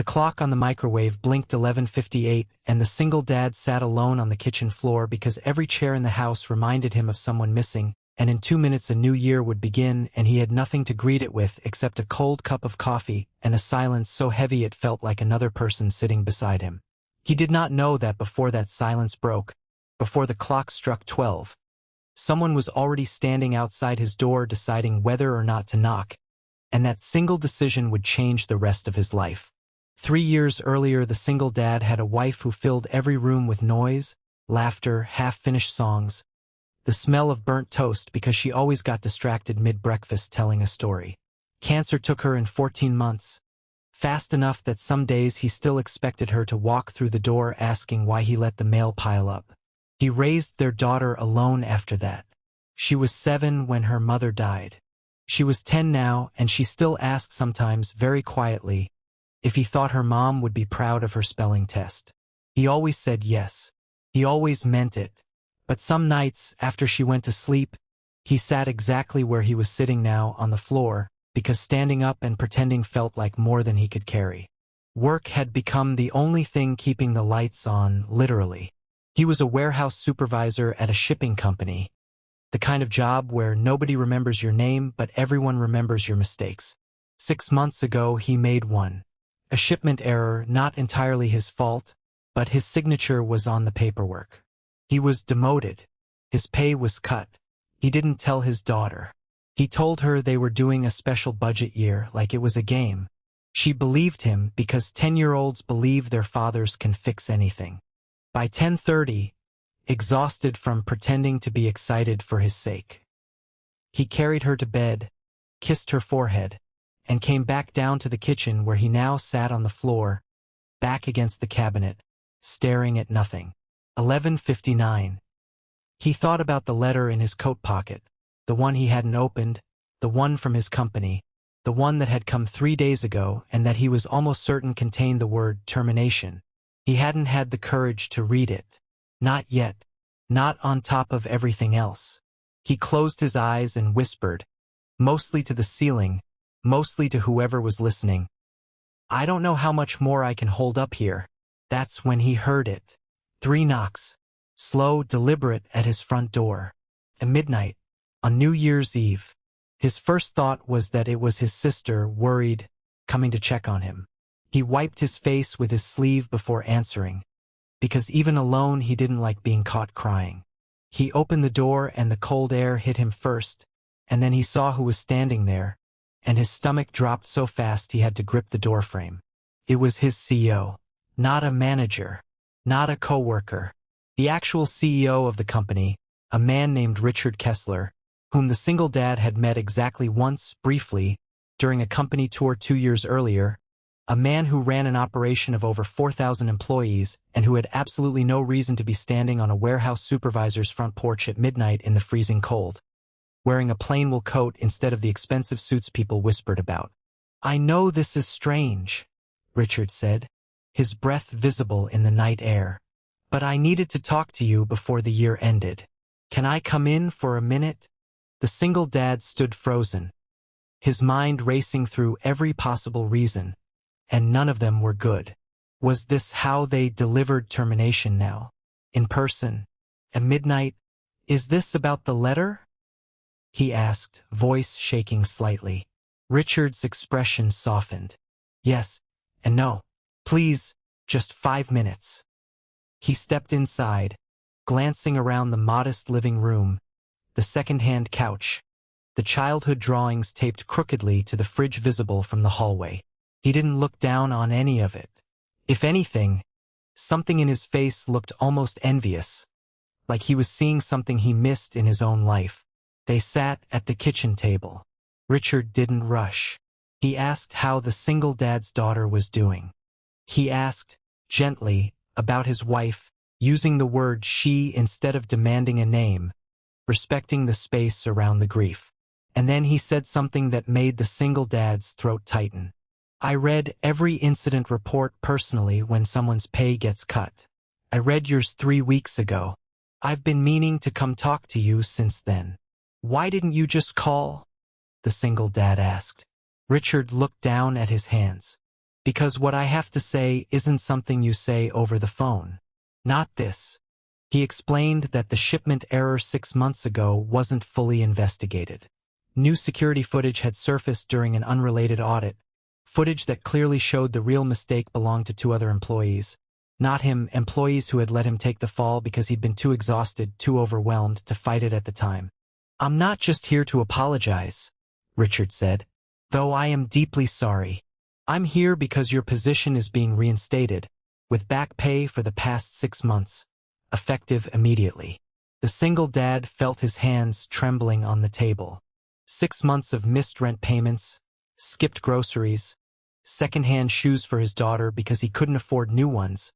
The clock on the microwave blinked 11:58, and the single dad sat alone on the kitchen floor because every chair in the house reminded him of someone missing, and in 2 minutes a new year would begin and he had nothing to greet it with except a cold cup of coffee and a silence so heavy it felt like another person sitting beside him. He did not know that before that silence broke, before the clock struck 12, someone was already standing outside his door deciding whether or not to knock, and that single decision would change the rest of his life. 3 years earlier, the single dad had a wife who filled every room with noise, laughter, half-finished songs, the smell of burnt toast because she always got distracted mid-breakfast telling a story. Cancer took her in 14 months, fast enough that some days he still expected her to walk through the door asking why he let the mail pile up. He raised their daughter alone after that. She was 7 when her mother died. She was 10 now, and she still asked sometimes, very quietly, if he thought her mom would be proud of her spelling test. He always said yes. He always meant it. But some nights, after she went to sleep, he sat exactly where he was sitting now, on the floor, because standing up and pretending felt like more than he could carry. Work had become the only thing keeping the lights on, literally. He was a warehouse supervisor at a shipping company, the kind of job where nobody remembers your name but everyone remembers your mistakes. 6 months ago he made one. A shipment error, not entirely his fault, but his signature was on the paperwork. He was demoted. His pay was cut. He didn't tell his daughter. He told her they were doing a special budget year like it was a game. She believed him because 10-year-olds believe their fathers can fix anything. By 10:30, exhausted from pretending to be excited for his sake, he carried her to bed, kissed her forehead, and came back down to the kitchen where he now sat on the floor, back against the cabinet, staring at nothing. 11:59. He thought about the letter in his coat pocket, the one he hadn't opened, the one from his company, the one that had come 3 days ago and that he was almost certain contained the word termination. He hadn't had the courage to read it. Not yet. Not on top of everything else. He closed his eyes and whispered, mostly to the ceiling, mostly to whoever was listening, "I don't know how much more I can hold up here." That's when he heard it. 3 knocks. Slow, deliberate, at his front door. At midnight, on New Year's Eve. His first thought was that it was his sister, worried, coming to check on him. He wiped his face with his sleeve before answering, because even alone he didn't like being caught crying. He opened the door and the cold air hit him first, and then he saw who was standing there, and his stomach dropped so fast he had to grip the doorframe. It was his CEO. Not a manager. Not a coworker. The actual CEO of the company, a man named Richard Kessler, whom the single dad had met exactly once, briefly, during a company tour 2 years earlier, a man who ran an operation of over 4,000 employees and who had absolutely no reason to be standing on a warehouse supervisor's front porch at midnight in the freezing cold, wearing a plain wool coat instead of the expensive suits people whispered about. "I know this is strange," Richard said, his breath visible in the night air, "but I needed to talk to you before the year ended. Can I come in for a minute?" The single dad stood frozen, his mind racing through every possible reason, and none of them were good. Was this how they delivered termination now? In person? At midnight? "Is this about the letter?" he asked, voice shaking slightly. Richard's expression softened. "Yes and no. Please, just 5 minutes." He stepped inside, glancing around the modest living room, the second-hand couch, the childhood drawings taped crookedly to the fridge visible from the hallway. He didn't look down on any of it. If anything, something in his face looked almost envious, like he was seeing something he missed in his own life. They sat at the kitchen table. Richard didn't rush. He asked how the single dad's daughter was doing. He asked, gently, about his wife, using the word she instead of demanding a name, respecting the space around the grief. And then he said something that made the single dad's throat tighten. "I read every incident report personally when someone's pay gets cut. I read yours 3 weeks ago. I've been meaning to come talk to you since then." "Why didn't you just call?" the single dad asked. Richard looked down at his hands. Because what I have to say isn't something you say over the phone. Not this. He explained that the shipment error 6 months ago wasn't fully investigated. New security footage had surfaced during an unrelated audit, footage that clearly showed the real mistake belonged to 2 other employees. Not him, employees who had let him take the fall because he'd been too exhausted, too overwhelmed to fight it at the time. "I'm not just here to apologize," Richard said, "though I am deeply sorry. I'm here because your position is being reinstated, with back pay for the past 6 months, effective immediately." The single dad felt his hands trembling on the table. 6 months of missed rent payments, skipped groceries, second-hand shoes for his daughter because he couldn't afford new ones,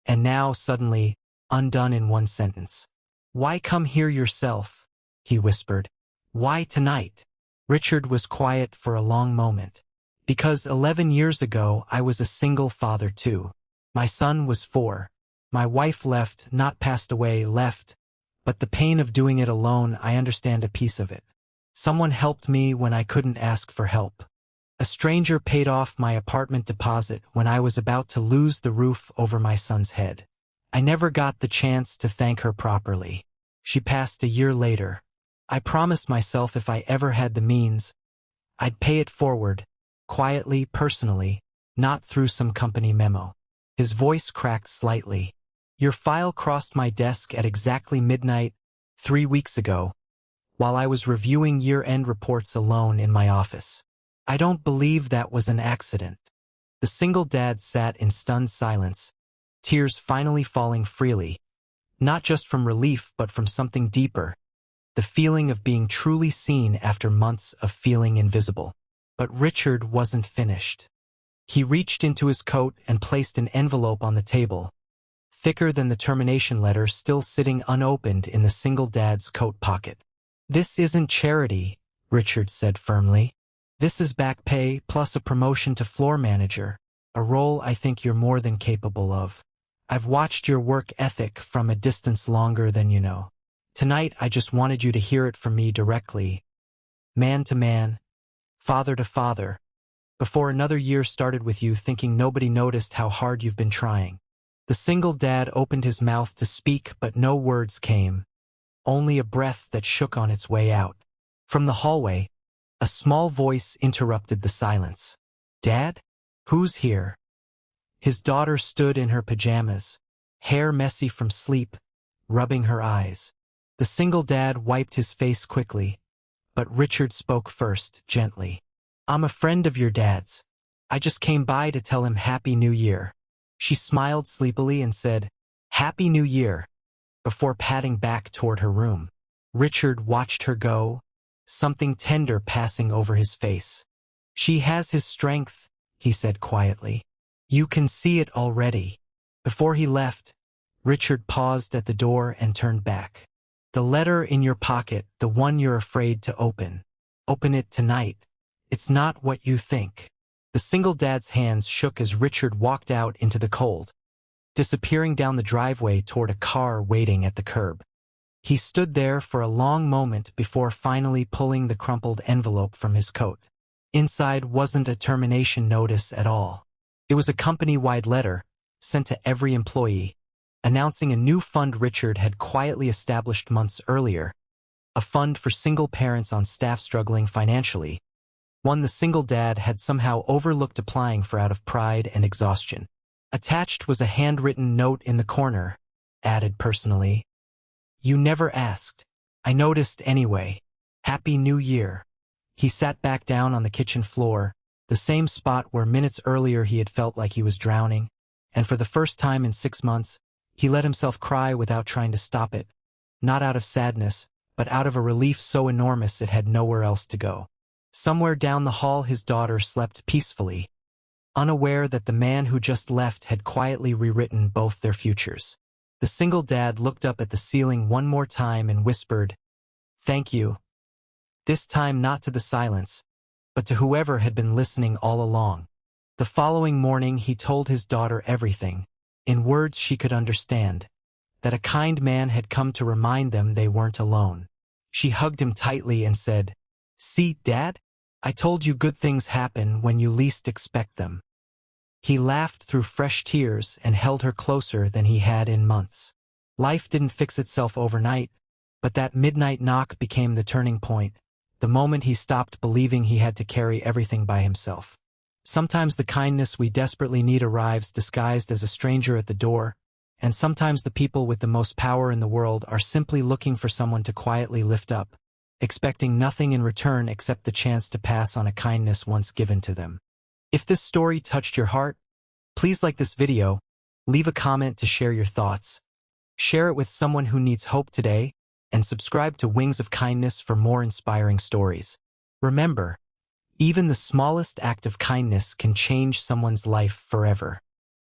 and now, suddenly, undone in one sentence. "Why come here yourself?" he whispered. "Why tonight?" Richard was quiet for a long moment. "Because 11 years ago I was a single father too. My son was 4. My wife left, not passed away, left, but the pain of doing it alone, I understand a piece of it. Someone helped me when I couldn't ask for help. A stranger paid off my apartment deposit when I was about to lose the roof over my son's head. I never got the chance to thank her properly. She passed a year later. I promised myself if I ever had the means, I'd pay it forward, quietly, personally, not through some company memo." His voice cracked slightly. "Your file crossed my desk at exactly midnight 3 weeks ago, while I was reviewing year-end reports alone in my office. I don't believe that was an accident." The single dad sat in stunned silence, tears finally falling freely, not just from relief but from something deeper, the feeling of being truly seen after months of feeling invisible. But Richard wasn't finished. He reached into his coat and placed an envelope on the table, thicker than the termination letter still sitting unopened in the single dad's coat pocket. "This isn't charity," Richard said firmly. "This is back pay plus a promotion to floor manager, a role I think you're more than capable of. I've watched your work ethic from a distance longer than you know. Tonight I just wanted you to hear it from me directly, man to man, father to father, before another year started with you thinking nobody noticed how hard you've been trying." The single dad opened his mouth to speak, but no words came, only a breath that shook on its way out. From the hallway, a small voice interrupted the silence. "Dad? Who's here?" His daughter stood in her pajamas, hair messy from sleep, rubbing her eyes. The single dad wiped his face quickly, but Richard spoke first, gently. "I'm a friend of your dad's. I just came by to tell him Happy New Year." She smiled sleepily and said, "Happy New Year," before padding back toward her room. Richard watched her go, something tender passing over his face. "She has his strength," he said quietly. "You can see it already." Before he left, Richard paused at the door and turned back. "The letter in your pocket, the one you're afraid to open. Open it tonight. It's not what you think." The single dad's hands shook as Richard walked out into the cold, disappearing down the driveway toward a car waiting at the curb. He stood there for a long moment before finally pulling the crumpled envelope from his coat. Inside wasn't a termination notice at all. It was a company-wide letter, sent to every employee, announcing a new fund Richard had quietly established months earlier, a fund for single parents on staff struggling financially, one the single dad had somehow overlooked applying for out of pride and exhaustion. Attached was a handwritten note in the corner, added personally. "You never asked. I noticed anyway. Happy New Year." He sat back down on the kitchen floor, the same spot where minutes earlier he had felt like he was drowning, and for the first time in 6 months, he let himself cry without trying to stop it, not out of sadness, but out of a relief so enormous it had nowhere else to go. Somewhere down the hall his daughter slept peacefully, unaware that the man who just left had quietly rewritten both their futures. The single dad looked up at the ceiling one more time and whispered, "Thank you." This time not to the silence, but to whoever had been listening all along. The following morning he told his daughter everything, in words she could understand, that a kind man had come to remind them they weren't alone. She hugged him tightly and said, "See, Dad? I told you good things happen when you least expect them." He laughed through fresh tears and held her closer than he had in months. Life didn't fix itself overnight, but that midnight knock became the turning point, the moment he stopped believing he had to carry everything by himself. Sometimes the kindness we desperately need arrives disguised as a stranger at the door, and sometimes the people with the most power in the world are simply looking for someone to quietly lift up, expecting nothing in return except the chance to pass on a kindness once given to them. If this story touched your heart, please like this video, leave a comment to share your thoughts, share it with someone who needs hope today, and subscribe to Wings of Kindness for more inspiring stories. Remember, even the smallest act of kindness can change someone's life forever.